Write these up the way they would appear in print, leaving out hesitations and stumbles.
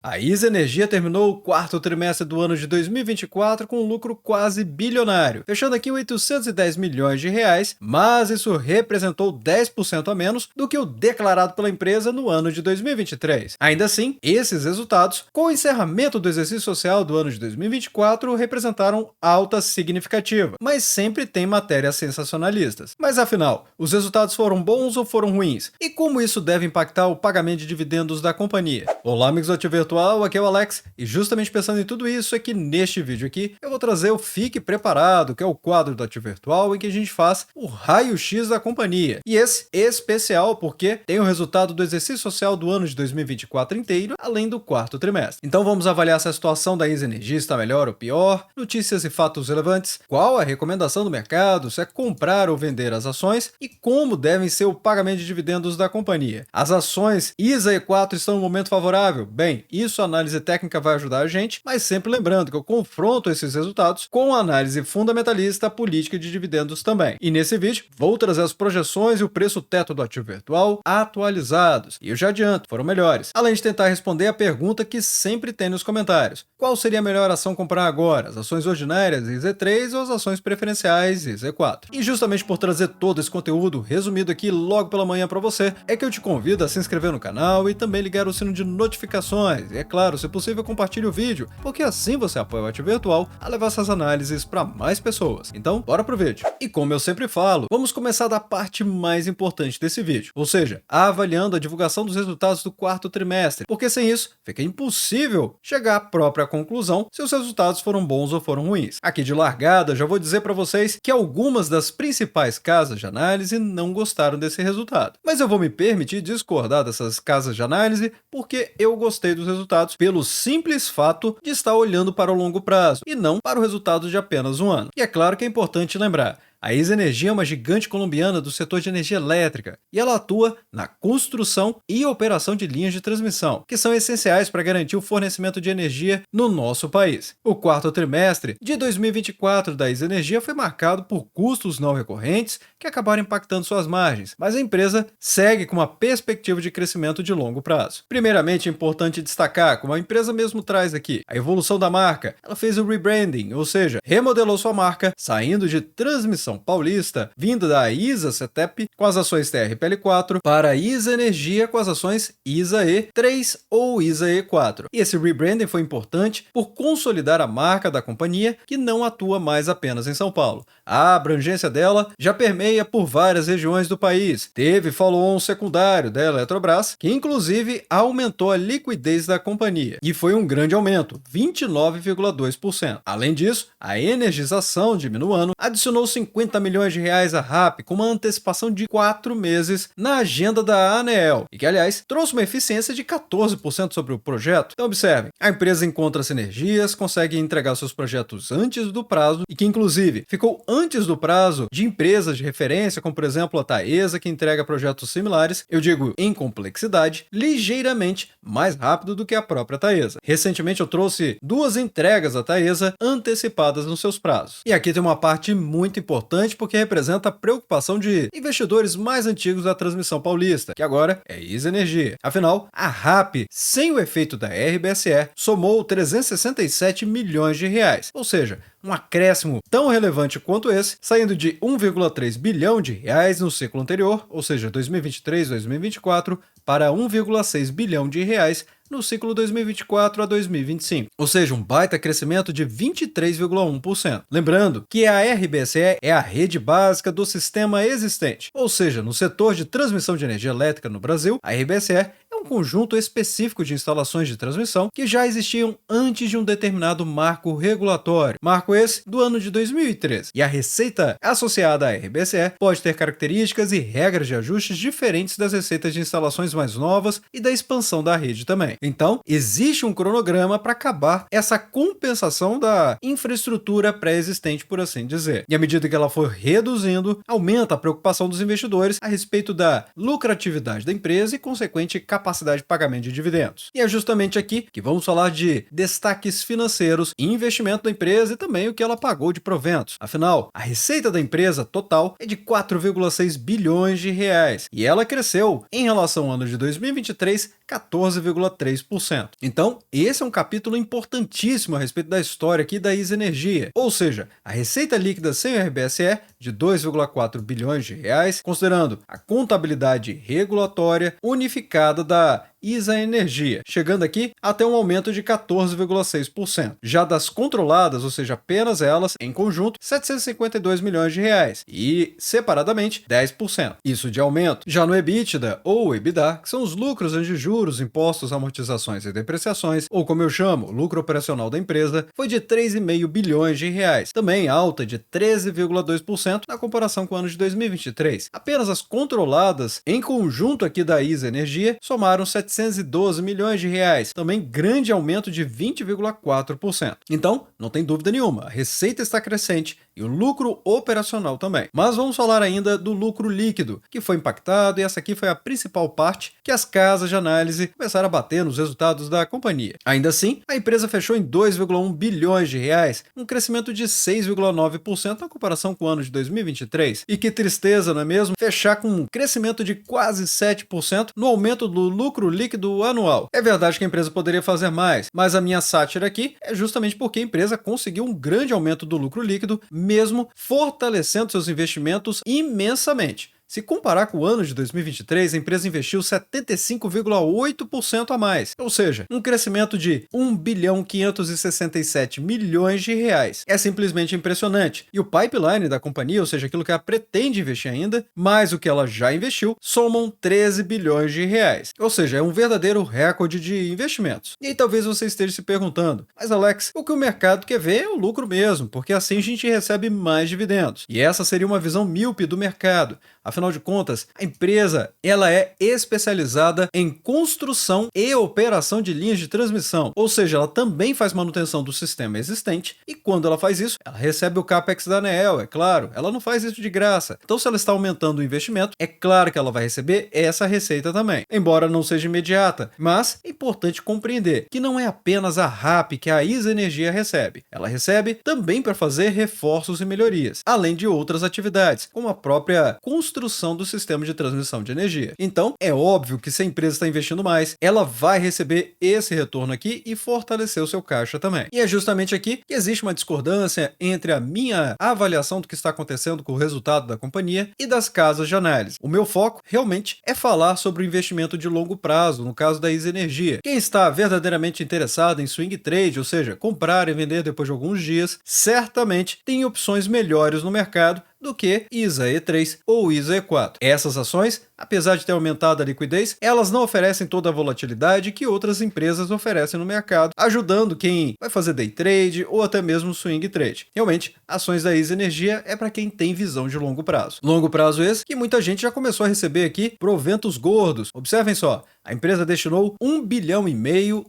A ISA Energia terminou o quarto trimestre do ano de 2024 com um lucro quase bilionário, fechando aqui 810 milhões de reais, mas isso representou 10% a menos do que o declarado pela empresa no ano de 2023. Ainda assim, esses resultados, com o encerramento do exercício social do ano de 2024, representaram alta significativa, mas sempre tem matérias sensacionalistas. Mas afinal, os resultados foram bons ou foram ruins? E como isso deve impactar o pagamento de dividendos da companhia? Olá, amigos do Ativo Virtual, aqui é o Alex, e justamente pensando em tudo isso é que neste vídeo aqui eu vou trazer o Fique Preparado, que é o quadro do Ativo Virtual em que a gente faz o raio-x da companhia. E esse especial porque tem o resultado do exercício social do ano de 2024 inteiro, além do quarto trimestre. Então vamos avaliar se a situação da ISA Energia está melhor ou pior, notícias e fatos relevantes, qual a recomendação do mercado, se é comprar ou vender as ações e como devem ser o pagamento de dividendos da companhia. As ações ISA E4 estão no momento favorável? Bem, isso a análise técnica vai ajudar a gente, mas sempre lembrando que eu confronto esses resultados com a análise fundamentalista, política de dividendos também. E nesse vídeo, vou trazer as projeções e o preço teto do ativo virtual atualizados. E eu já adianto, foram melhores. Além de tentar responder a pergunta que sempre tem nos comentários. Qual seria a melhor ação comprar agora? As ações ordinárias IZ3 ou as ações preferenciais IZ4? E justamente por trazer todo esse conteúdo resumido aqui logo pela manhã para você, é que eu te convido a se inscrever no canal e também ligar o sino de notificações. E é claro, se possível, compartilhe o vídeo, porque assim você apoia o Ativo Virtual a levar essas análises para mais pessoas. Então, bora pro vídeo. E como eu sempre falo, vamos começar da parte mais importante desse vídeo, ou seja, avaliando a divulgação dos resultados do quarto trimestre, porque sem isso fica impossível chegar à própria conclusão se os resultados foram bons ou foram ruins. Aqui de largada, já vou dizer para vocês que algumas das principais casas de análise não gostaram desse resultado, mas eu vou me permitir discordar dessas casas de análise porque eu gostei dos resultados pelo simples fato de estar olhando para o longo prazo e não para o resultado de apenas um ano. E é claro que é importante lembrar, a ISA Energia é uma gigante colombiana do setor de energia elétrica e ela atua na construção e operação de linhas de transmissão, que são essenciais para garantir o fornecimento de energia no nosso país. O quarto trimestre de 2024 da ISA Energia foi marcado por custos não recorrentes que acabaram impactando suas margens, mas a empresa segue com uma perspectiva de crescimento de longo prazo. Primeiramente, é importante destacar, como a empresa mesmo traz aqui, a evolução da marca. Ela fez o rebranding, ou seja, remodelou sua marca, saindo de Transmissão Paulista, vindo da ISA CETEP com as ações TRPL4 para a ISA Energia com as ações ISA E3 ou ISA E4. E esse rebranding foi importante por consolidar a marca da companhia, que não atua mais apenas em São Paulo. A abrangência dela já permeia por várias regiões do país. Teve follow-on secundário da Eletrobras, que inclusive aumentou a liquidez da companhia. E foi um grande aumento, 29,2%. Além disso, a energização de minuano adicionou 50 milhões de reais à RAP com uma antecipação de 4 meses na agenda da ANEEL, e que, aliás, trouxe uma eficiência de 14% sobre o projeto. Então, observem, a empresa encontra sinergias, consegue entregar seus projetos antes do prazo e que, inclusive, ficou antes do prazo de empresas de referência, como, por exemplo, a Taesa, que entrega projetos similares, eu digo em complexidade, ligeiramente mais rápido do que a própria Taesa. Recentemente, eu trouxe 2 entregas da Taesa antecipadas nos seus prazos. E aqui tem uma parte muito importante porque representa a preocupação de investidores mais antigos da Transmissão Paulista, que agora é ISA Energia. Afinal, a RAP, sem o efeito da RBSE, somou 367 milhões de reais, ou seja, um acréscimo tão relevante quanto esse, saindo de 1,3 bilhão de reais no ciclo anterior, ou seja, 2023-2024, para 1,6 bilhão de reais no ciclo 2024 a 2025, ou seja, um baita crescimento de 23,1%. Lembrando que a RBSE é a rede básica do sistema existente, ou seja, no setor de transmissão de energia elétrica no Brasil, a RBSE é um conjunto específico de instalações de transmissão que já existiam antes de um determinado marco regulatório, marco esse do ano de 2013, e a receita associada à RBSE pode ter características e regras de ajustes diferentes das receitas de instalações mais novas e da expansão da rede também. Então, existe um cronograma para acabar essa compensação da infraestrutura pré-existente, por assim dizer. E à medida que ela for reduzindo, aumenta a preocupação dos investidores a respeito da lucratividade da empresa e consequente capacidade de pagamento de dividendos. E é justamente aqui que vamos falar de destaques financeiros, investimento da empresa e também o que ela pagou de proventos. Afinal, a receita da empresa total é de 4,6 bilhões de reais e ela cresceu em relação ao ano de 2023 14,3%. 3%. Então, esse é um capítulo importantíssimo a respeito da história aqui da ISA Energia, ou seja, a receita líquida sem o RBSE de 2,4 bilhões de reais, considerando a contabilidade regulatória unificada da ISA Energia, chegando aqui até um aumento de 14,6%. Já das controladas, ou seja, apenas elas, em conjunto, 752 milhões de reais e, separadamente, 10%. Isso de aumento. Já no EBITDA ou EBITDA, que são os lucros antes de juros, impostos, amortizações e depreciações, ou como eu chamo, o lucro operacional da empresa, foi de 3,5 bilhões de reais, também alta de 13,2% na comparação com o ano de 2023. Apenas as controladas, em conjunto aqui da ISA Energia, somaram 712 milhões de reais, também grande aumento de 20,4%. Então, não tem dúvida nenhuma, a receita está crescente e o lucro operacional também. Mas vamos falar ainda do lucro líquido, que foi impactado, e essa aqui foi a principal parte que as casas de análise começaram a bater nos resultados da companhia. Ainda assim, a empresa fechou em 2,1 bilhões de reais, um crescimento de 6,9% na comparação com o ano de 2023. E que tristeza, não é mesmo? Fechar com um crescimento de quase 7% no aumento do lucro líquido anual. É verdade que a empresa poderia fazer mais, mas a minha sátira aqui é justamente porque a empresa conseguiu um grande aumento do lucro líquido, mesmo fortalecendo seus investimentos imensamente. Se comparar com o ano de 2023, a empresa investiu 75,8% a mais, ou seja, um crescimento de 1 bilhão 567 milhões de reais. É simplesmente impressionante. E o pipeline da companhia, ou seja, aquilo que ela pretende investir ainda, mais o que ela já investiu, somam 13 bilhões de reais. Ou seja, é um verdadeiro recorde de investimentos. E aí talvez você esteja se perguntando, mas Alex, o que o mercado quer ver é o lucro mesmo, porque assim a gente recebe mais dividendos. E essa seria uma visão míope do mercado. Afinal de contas, a empresa ela é especializada em construção e operação de linhas de transmissão, ou seja, ela também faz manutenção do sistema existente e quando ela faz isso, ela recebe o CAPEX da ANEEL, é claro, ela não faz isso de graça. Então, se ela está aumentando o investimento, é claro que ela vai receber essa receita também, embora não seja imediata, mas é importante compreender que não é apenas a RAP que a ISA Energia recebe, ela recebe também para fazer reforços e melhorias, além de outras atividades, como a própria construção do sistema de transmissão de energia. Então, é óbvio que se a empresa está investindo mais, ela vai receber esse retorno aqui e fortalecer o seu caixa também. E é justamente aqui que existe uma discordância entre a minha avaliação do que está acontecendo com o resultado da companhia e das casas de análise. O meu foco realmente é falar sobre o investimento de longo prazo, no caso da ISA Energia. Quem está verdadeiramente interessado em swing trade, ou seja, comprar e vender depois de alguns dias, certamente tem opções melhores no mercado do que ISA E3 ou ISA E4. Essas ações, apesar de ter aumentado a liquidez, elas não oferecem toda a volatilidade que outras empresas oferecem no mercado, ajudando quem vai fazer day trade ou até mesmo swing trade. Realmente, ações da ISA Energia é para quem tem visão de longo prazo. Longo prazo esse que muita gente já começou a receber aqui proventos gordos. Observem só, a empresa destinou 1,5 bilhão,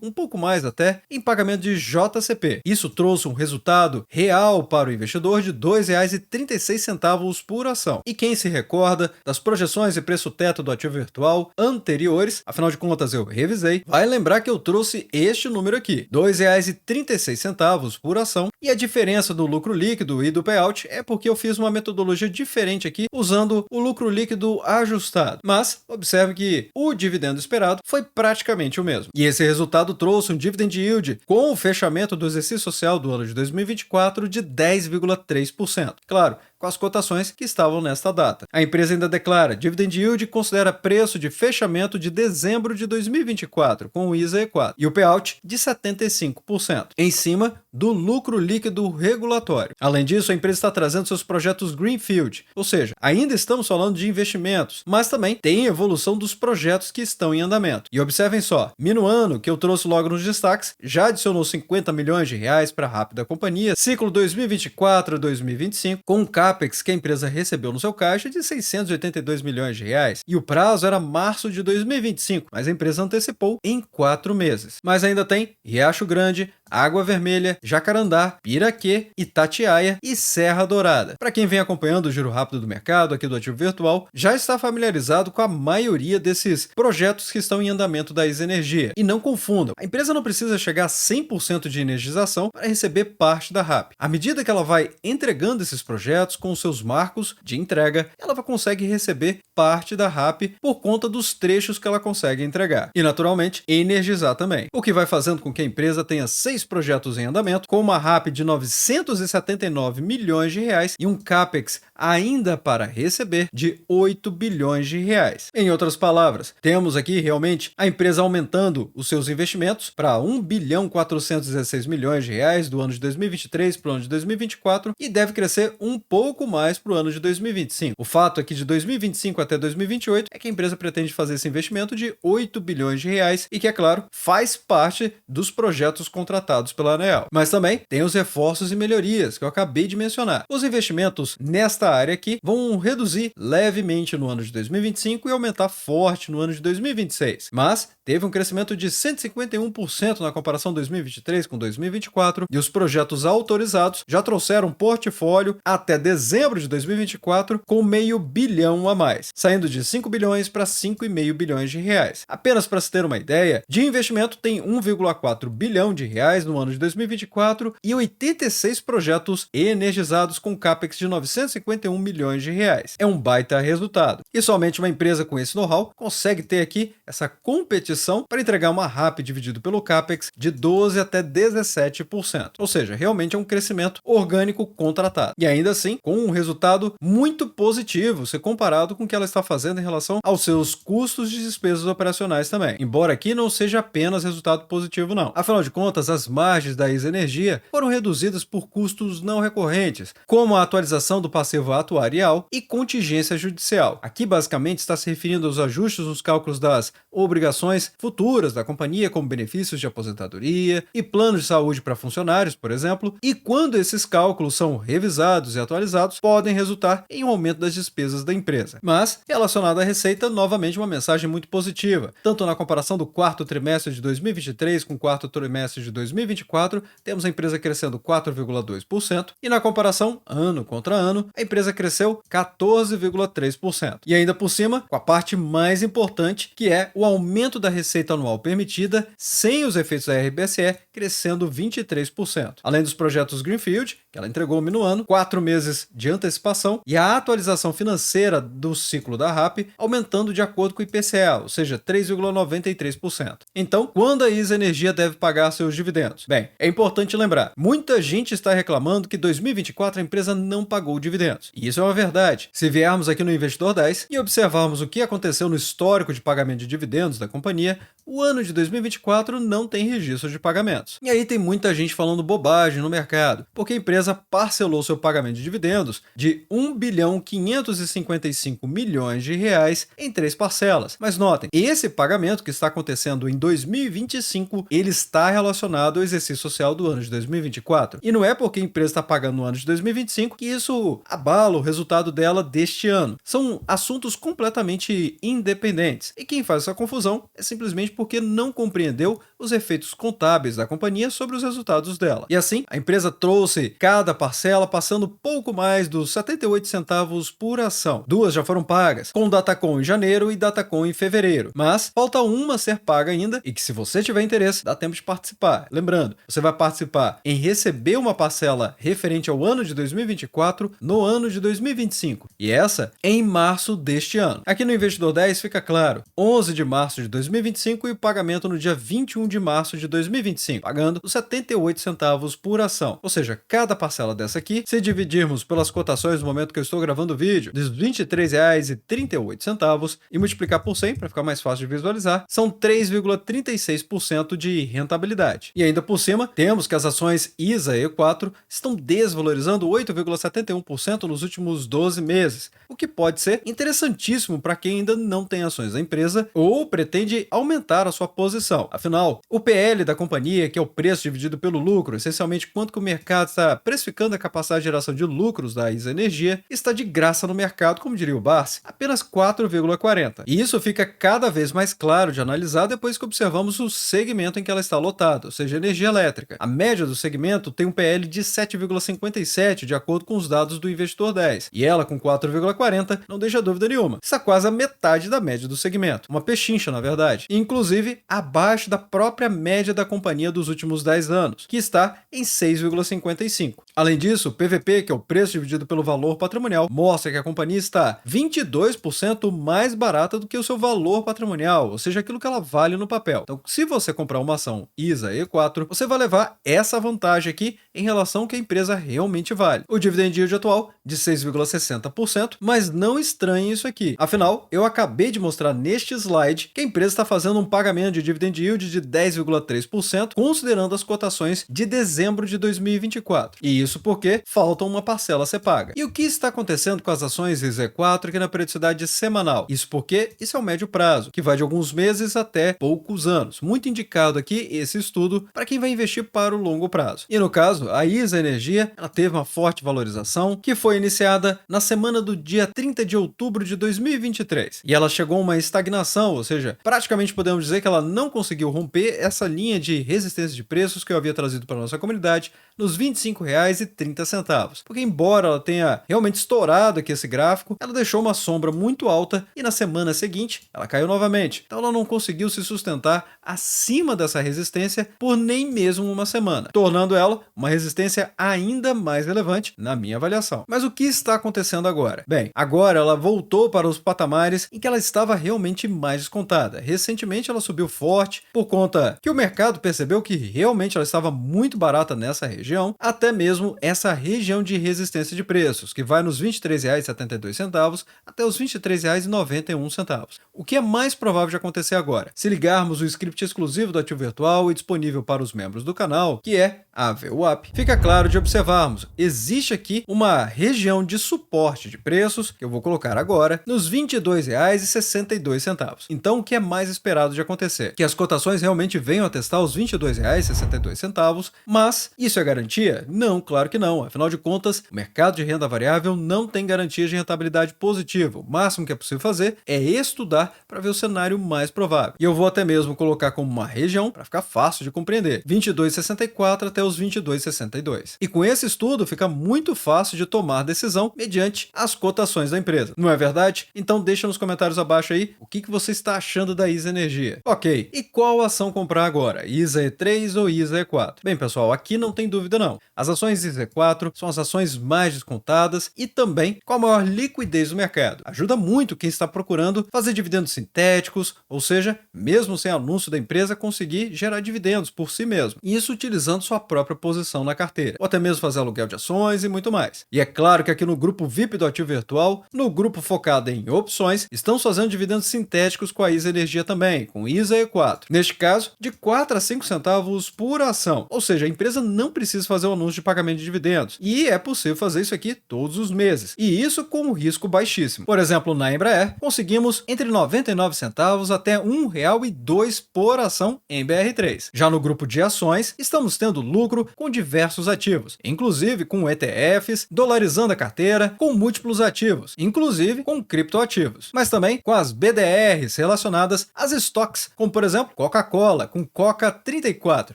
um pouco mais até, em pagamento de JCP. Isso trouxe um resultado real para o investidor de R$ 2,36 por ação. E quem se recorda das projeções e preço-teto do ativo virtual anteriores, afinal de contas eu revisei, vai lembrar que eu trouxe este número aqui, R$ 2,36 por ação, e a diferença do lucro líquido e do payout é porque eu fiz uma metodologia diferente aqui, usando o lucro líquido ajustado. Mas observe que o dividendo esperado foi praticamente o mesmo. E esse resultado trouxe um dividend yield com o fechamento do exercício social do ano de 2024 de 10,3%. Claro, com as cotações que estavam nesta data. A empresa ainda declara dividend yield considera preço de fechamento de dezembro de 2024 com o ISA E4 e o payout de 75%, em cima do lucro líquido regulatório. Além disso, a empresa está trazendo seus projetos Greenfield, ou seja, ainda estamos falando de investimentos, mas também tem evolução dos projetos que estão em andamento. E observem só, Minuano, que eu trouxe logo nos destaques, já adicionou 50 milhões de reais para a RAP da companhia, ciclo 2024-2025, com um CAPEX que a empresa recebeu no seu caixa de 682 milhões de reais, e o prazo era março de 2025, mas a empresa antecipou em 4 meses. Mas ainda tem Riacho Grande, Água Vermelha, Jacarandá, Piraquê, Itatiaia e Serra Dourada. Para quem vem acompanhando o giro rápido do mercado aqui do Ativo Virtual, já está familiarizado com a maioria desses projetos que estão em andamento da ISA Energia. E não confundam, a empresa não precisa chegar a 100% de energização para receber parte da RAP. À medida que ela vai entregando esses projetos com os seus marcos de entrega, ela consegue receber parte da RAP por conta dos trechos que ela consegue entregar. E, naturalmente, energizar também. O que vai fazendo com que a empresa tenha 6 projetos em andamento, com uma RAP de 979 milhões de reais e um CAPEX ainda para receber de 8 bilhões de reais. Em outras palavras, temos aqui realmente a empresa aumentando os seus investimentos para 1 bilhão 416 milhões de reais do ano de 2023 para o ano de 2024 e deve crescer um pouco mais para o ano de 2025. O fato é que de 2025 até 2028 é que a empresa pretende fazer esse investimento de 8 bilhões de reais e que, é claro, faz parte dos projetos contratados pela ANEEL. Mas também tem os reforços e melhorias que eu acabei de mencionar. Os investimentos nesta área aqui vão reduzir levemente no ano de 2025 e aumentar forte no ano de 2026. Mas teve um crescimento de 151% na comparação 2023 com 2024 e os projetos autorizados já trouxeram um portfólio até dezembro de 2024 com meio bilhão a mais, saindo de 5 bilhões para 5,5 bilhões de reais. Apenas para se ter uma ideia, de investimento tem 1,4 bilhão de reais no ano de 2024 e 86 projetos energizados com CAPEX de 951 milhões de reais. É um baita resultado. E somente uma empresa com esse know-how consegue ter aqui essa competição para entregar uma RAP dividido pelo CAPEX de 12 até 17%. Ou seja, realmente é um crescimento orgânico contratado. E ainda assim, com um resultado muito positivo, se comparado com o que ela está fazendo em relação aos seus custos e despesas operacionais também. Embora aqui não seja apenas resultado positivo não. Afinal de contas, as margens da ISA Energia foram reduzidas por custos não recorrentes, como a atualização do passivo atuarial e contingência judicial. Aqui basicamente está se referindo aos ajustes nos cálculos das obrigações futuras da companhia, como benefícios de aposentadoria e planos de saúde para funcionários, por exemplo, e quando esses cálculos são revisados e atualizados, podem resultar em um aumento das despesas da empresa. Mas, relacionado à receita, novamente uma mensagem muito positiva. Tanto na comparação do quarto trimestre de 2023 com o quarto trimestre de 2024, temos a empresa crescendo 4,2%, e na comparação ano contra ano, a empresa cresceu 14,3%. E ainda por cima, com a parte mais importante, que é o aumento da receita anual permitida, sem os efeitos da RBSE, crescendo 23%. Além dos projetos Greenfield, que ela entregou no ano, 4 meses de antecipação, e a atualização financeira do ciclo da RAP aumentando de acordo com o IPCA, ou seja, 3,93%. Então, quando a ISA Energia deve pagar seus dividendos? Bem, é importante lembrar, muita gente está reclamando que em 2024 a empresa não pagou dividendos. E isso é uma verdade. Se viermos aqui no Investidor 10 e observarmos o que aconteceu no histórico de pagamento de dividendos da companhia, o ano de 2024 não tem registro de pagamentos. E aí tem muita gente falando bobagem no mercado, porque a empresa parcelou seu pagamento de dividendos de 1 bilhão 555 milhões de reais em 3 parcelas. Mas notem, esse pagamento que está acontecendo em 2025, ele está relacionado ao exercício social do ano de 2024. E não é porque a empresa está pagando no ano de 2025 que isso abala o resultado dela deste ano. São assuntos completamente independentes. E quem faz essa confusão é simplesmente porque não compreendeu os efeitos contábeis da companhia sobre os resultados dela. E assim, a empresa trouxe cada parcela passando pouco mais dos 78 centavos por ação. 2 já foram pagas, com Datacom em janeiro e Datacom em fevereiro. Mas falta uma ser paga ainda e que, se você tiver interesse, dá tempo de participar. Lembrando, você vai participar em receber uma parcela referente ao ano de 2024 no ano de 2025. E essa em março deste ano. Aqui no Investidor 10 fica claro, 11 de março de 2025 e o pagamento no dia 21 de março de 2025, pagando os 78 centavos por ação. Ou seja, cada parcela dessa aqui, se dividirmos pelas cotações no momento que eu estou gravando o vídeo, dos R$ 23,38 e multiplicar por 100 para ficar mais fácil de visualizar, são 3,36% de rentabilidade. E ainda por cima, temos que as ações ISA E4 estão desvalorizando 8,71% nos últimos 12 meses, o que pode ser interessantíssimo para quem ainda não tem ações da empresa ou pretende aumentar a sua posição. Afinal, o PL da companhia, que é o preço dividido pelo lucro, essencialmente quanto que o mercado está precificando a capacidade de geração de lucros da ISA Energia, está de graça no mercado, como diria o Barsi, apenas 4,40. E isso fica cada vez mais claro de analisar depois que observamos o segmento em que ela está lotada, ou seja, energia elétrica. A média do segmento tem um PL de 7,57 de acordo com os dados do Investidor 10, e ela com 4,40 não deixa dúvida nenhuma. Está quase a metade da média do segmento. Uma pechincha, na verdade. Inclusive, abaixo da própria média da companhia dos últimos 10 anos, que está em 6,55. Além disso, o PVP, que é o preço dividido pelo valor patrimonial, mostra que a companhia está 22% mais barata do que o seu valor patrimonial, ou seja, aquilo que ela vale no papel. Então, se você comprar uma ação ISA E4, você vai levar essa vantagem aqui em relação ao que a empresa realmente vale. O dividend yield atual de 6,60%, mas não estranhe isso aqui. Afinal, eu acabei de mostrar neste slide que a empresa está fazendo um pagamento de dividend yield de 10,3%, considerando as cotações de dezembro de 2024. E isso porque falta uma parcela a ser paga. E o que está acontecendo com as ações ISA-E4 aqui na periodicidade semanal? Isso porque isso é o médio prazo, que vai de alguns meses até poucos anos. Muito indicado aqui esse estudo para quem vai investir para o longo prazo. E no caso, a ISA Energia, ela teve uma forte valorização que foi iniciada na semana do dia 30 de outubro de 2023. E ela chegou a uma estagnação, ou seja, praticamente podemos dizer que ela não conseguiu romper essa linha de resistência de preços que eu havia trazido para a nossa comunidade nos R$ 25,30. Porque embora ela tenha realmente estourado aqui esse gráfico, ela deixou uma sombra muito alta e na semana seguinte ela caiu novamente. Então ela não conseguiu se sustentar acima dessa resistência por nem mesmo uma semana, tornando ela uma resistência ainda mais relevante na minha avaliação. Mas o que está acontecendo agora? Bem, agora ela voltou para os patamares em que ela estava realmente mais descontada. Recentemente ela subiu forte por conta que o mercado percebeu que realmente ela estava muito barata nessa região, até mesmo essa região de resistência de preços, que vai nos R$ 23,72 até os R$ 23,91. O que é mais provável de acontecer agora? Se ligarmos o script exclusivo do Ativo Virtual e disponível para os membros do canal, que é a VWAP, fica claro de observarmos, existe aqui uma região de suporte de preços, que eu vou colocar agora, nos R$ 22,62. Então, o que é mais esperado de acontecer? Que as cotações realmente venham a testar os R$ 22,62, mas isso é garantia? Não, claro que não. Afinal de contas, o mercado de renda variável não tem garantia de rentabilidade positiva. O máximo que é possível fazer é estudar para ver o cenário mais provável. E eu vou até mesmo colocar como uma região para ficar fácil de compreender. 22,64 até os 22,62. E com esse estudo fica muito fácil de tomar decisão mediante as cotações da empresa. Não é verdade? Então deixa nos comentários abaixo aí o que você está achando da ISA Energia. Ok, e qual ação comprar agora? ISA E3 ou ISA E4? Bem, pessoal, aqui não tem dúvida não. As ações ISA E4 são as ações mais descontadas e também com a maior liquidez do mercado. Ajuda muito quem está procurando fazer dividendos sintéticos, ou seja, mesmo sem anúncio da empresa, conseguir gerar dividendos por si mesmo. E isso utilizando sua própria posição na carteira, ou até mesmo fazer aluguel de ações e muito mais. E é claro que aqui no grupo VIP do Ativo Virtual, no grupo focado em opções, estamos fazendo dividendos sintéticos com a ISA Energia também, com ISA E4. Neste caso, de 4 a 5 centavos por ação, ou seja, a empresa não precisa fazer o anúncio de pagamento de dividendos, e é possível fazer isso aqui todos os meses, e isso com um risco baixíssimo. Por exemplo, na Embraer, conseguimos entre 99 centavos até R$ 1,02 por ação em BR3. Já no grupo de ações, estamos tendo lucro com diversos ativos, inclusive com ETFs, dolarizando a carteira, com múltiplos ativos, inclusive com criptoativos, mas também com as BDRs relacionadas às stocks, como por exemplo Coca-Cola, com Coca 34.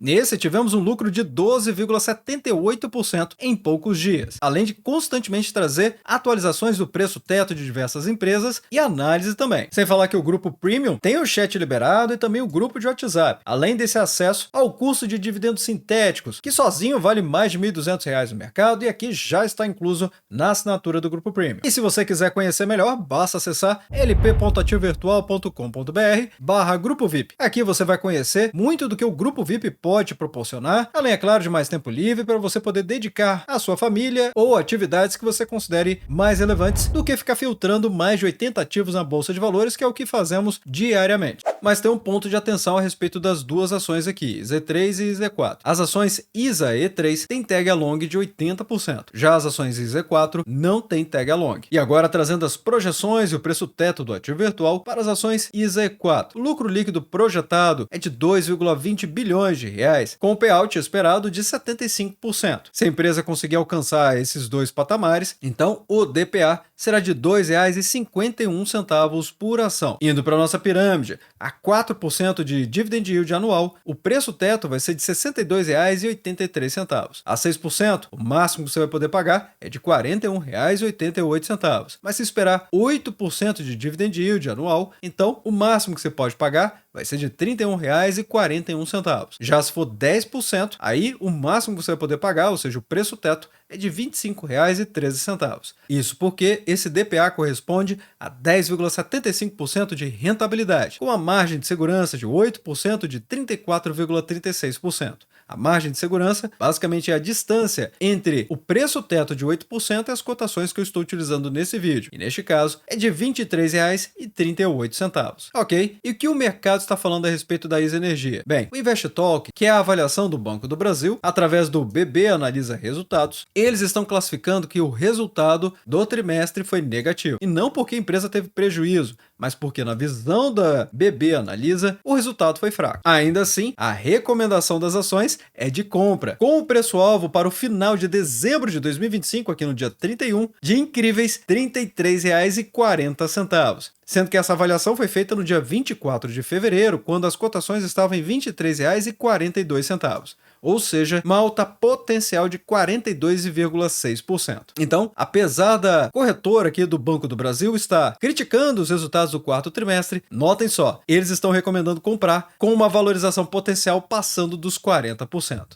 Nesse tivemos um lucro de 12,78% em poucos dias, além de constantemente trazer atualizações do preço teto de diversas empresas e análise também. Sem falar que o grupo Premium tem o chat liberado e também o grupo de WhatsApp, além desse acesso ao curso de dividendos sintéticos, que sozinho vale mais de R$ 1.200 no mercado e aqui já está incluso na assinatura do grupo Premium. E se você quiser conhecer melhor, basta acessar lp.ativovirtual.com.br/grupo VIP. Aqui você vai conhecer muito do que o grupo VIP pode proporcionar, além, é claro, de mais tempo livre para você poder dedicar à sua família ou atividades que você considere mais relevantes do que ficar filtrando mais de 80 ativos na bolsa de valores, que é o que fazemos diariamente. Mas tem um ponto de atenção a respeito das duas ações aqui, ISA E3 e ISA E4. As ações ISA E3 têm tag along de 80%, já as ações ISA E4 não têm tag along. E agora trazendo as projeções e o preço teto do ativo virtual para as ações ISA E4. O lucro líquido projetado é de 2,20 bilhões de reais, com o payout esperado de 75%. 45%. Se a empresa conseguir alcançar esses dois patamares, então o DPA será de R$ 2,51 por ação. Indo para a nossa pirâmide, a 4% de dividend yield anual, o preço teto vai ser de R$ 62,83. A 6%, o máximo que você vai poder pagar é de R$ 41,88. Mas se esperar 8% de dividend yield anual, então o máximo que você pode pagar vai ser de R$ 31,41. Já se for 10%, aí o máximo que você vai poder pagar, ou seja, o preço teto, é de R$ 25,13. Isso porque esse DPA corresponde a 10,75% de rentabilidade, com a margem de segurança de 8% de 34,36%. A margem de segurança basicamente é a distância entre o preço teto de 8% e as cotações que eu estou utilizando nesse vídeo. E neste caso é de R$ 23,38. Ok, e o que o mercado está falando a respeito da ISA Energia? Bem, o InvestTalk, que é a avaliação do Banco do Brasil, através do BB Analisa Resultados, eles estão classificando que o resultado do trimestre foi negativo. E não porque a empresa teve prejuízo, mas porque na visão da BB Analisa, o resultado foi fraco. Ainda assim, a recomendação das ações é de compra, com o preço-alvo para o final de dezembro de 2025, aqui no dia 31, de incríveis R$ 33,40. Sendo que essa avaliação foi feita no dia 24 de fevereiro, quando as cotações estavam em R$ 23,42. Ou seja, uma alta potencial de 42,6%. Então, apesar da corretora aqui do Banco do Brasil estar criticando os resultados do quarto trimestre, notem só, eles estão recomendando comprar com uma valorização potencial passando dos 40%.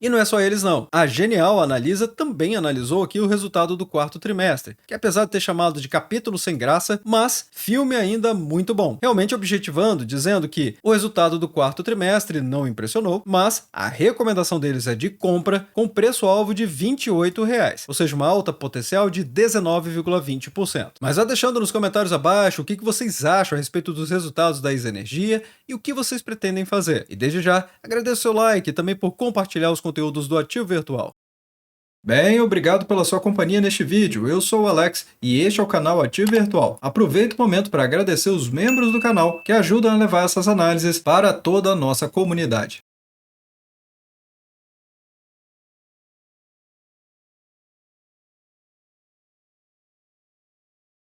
E não é só eles não. A Genial Analisa também analisou aqui o resultado do quarto trimestre, que apesar de ter chamado de capítulo sem graça, mas filme ainda muito bom. Realmente objetivando, dizendo que o resultado do quarto trimestre não impressionou, mas a recomendação deles é de compra com preço-alvo de R$ 28, ou seja, uma alta potencial de 19,20%. Mas vá deixando nos comentários abaixo o que vocês acham a respeito dos resultados da ISA Energia e o que vocês pretendem fazer. E desde já, agradeço o seu like e também por compartilhar os conteúdos do Ativo Virtual. Bem, obrigado pela sua companhia neste vídeo. Eu sou o Alex e este é o canal Ativo Virtual. Aproveito o momento para agradecer os membros do canal que ajudam a levar essas análises para toda a nossa comunidade.